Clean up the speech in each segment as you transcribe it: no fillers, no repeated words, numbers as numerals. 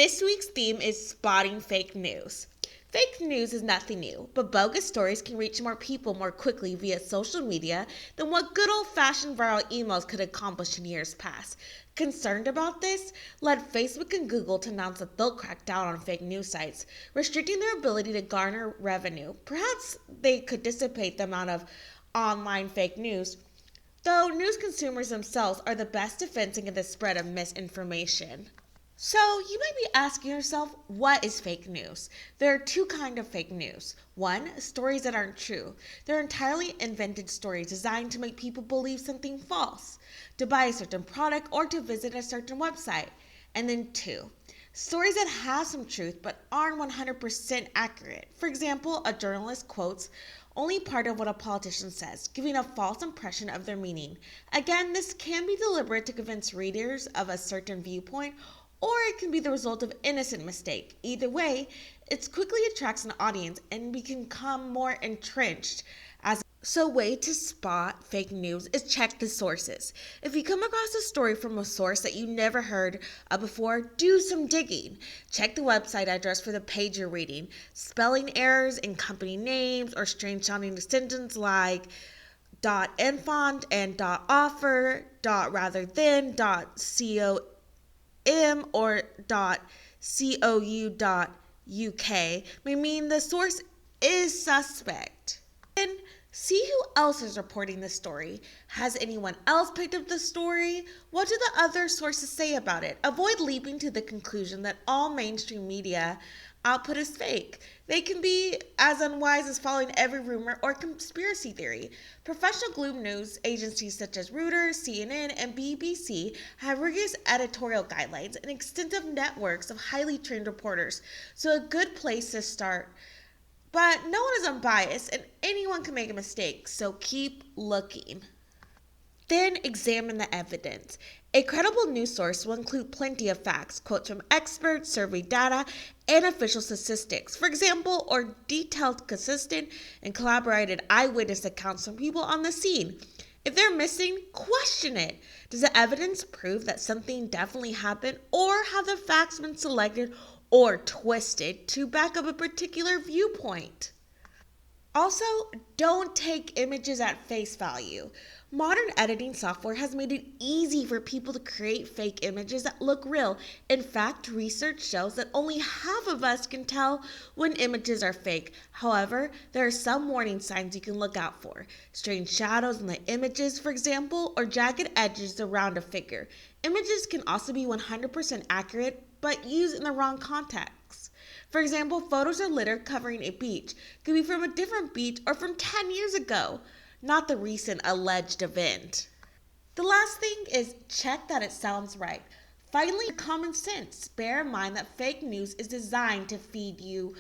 This week's theme is spotting fake news. Fake news is nothing new, but bogus stories can reach more people more quickly via social media than what good old-fashioned viral emails could accomplish in years past. Concerned about this led Facebook and Google to announce that they'll crack down on fake news sites, restricting their ability to garner revenue. Perhaps they could dissipate the amount of online fake news, though news consumers themselves are the best defense against the spread of misinformation. So you might be asking yourself, what is fake news? There are two kinds of fake news. One, stories that aren't true. They're entirely invented stories designed to make people believe something false, to buy a certain product, or to visit a certain website. And then two, stories that have some truth but aren't 100% accurate. For example, a journalist quotes only part of what a politician says, giving a false impression of their meaning. Again, this can be deliberate to convince readers of a certain viewpoint, or it can be the result of innocent mistake. Either way, it quickly attracts an audience and we can become more entrenched as so way to spot fake news is check the sources. If you come across a story from a source that you never heard of before, do some digging. Check the website address for the page you're reading. Spelling errors in company names or strange sounding sentences like .infont and .offer, rather than .com or .cou.uk may mean the source is suspect. Then see who else is reporting the story. Has anyone else picked up the story? What do the other sources say about it? Avoid leaping to the conclusion that all mainstream media output is fake. They can be as unwise as following every rumor or conspiracy theory. Professional gloom news agencies such as Reuters, CNN, and BBC have rigorous editorial guidelines and extensive networks of highly trained reporters, so a good place to start. But no one is unbiased and anyone can make a mistake, so keep looking. Then examine the evidence. A credible news source will include plenty of facts, quotes from experts, survey data, and official statistics. For example, or detailed, consistent, and collaborated eyewitness accounts from people on the scene. If they're missing, question it. Does the evidence prove that something definitely happened, or have the facts been selected or twisted to back up a particular viewpoint? Also, don't take images at face value. Modern editing software has made it easy for people to create fake images that look real. In fact, research shows that only half of us can tell when images are fake. However, there are some warning signs you can look out for. Strange shadows in the images, for example, or jagged edges around a figure. Images can also be 100% accurate, but used in the wrong context. For example, photos of litter covering a beach could be from a different beach or from 10 years ago, not the recent alleged event. The last thing is check that it sounds right. Finally, common sense. Bear in mind that fake news is designed to feed you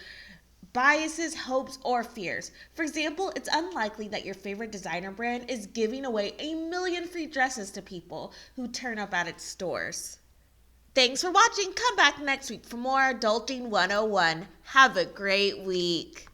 biases, hopes, or fears. For example, it's unlikely that your favorite designer brand is giving away 1 million free dresses to people who turn up at its stores. Thanks for watching. Come back next week for more Adulting 101. Have a great week.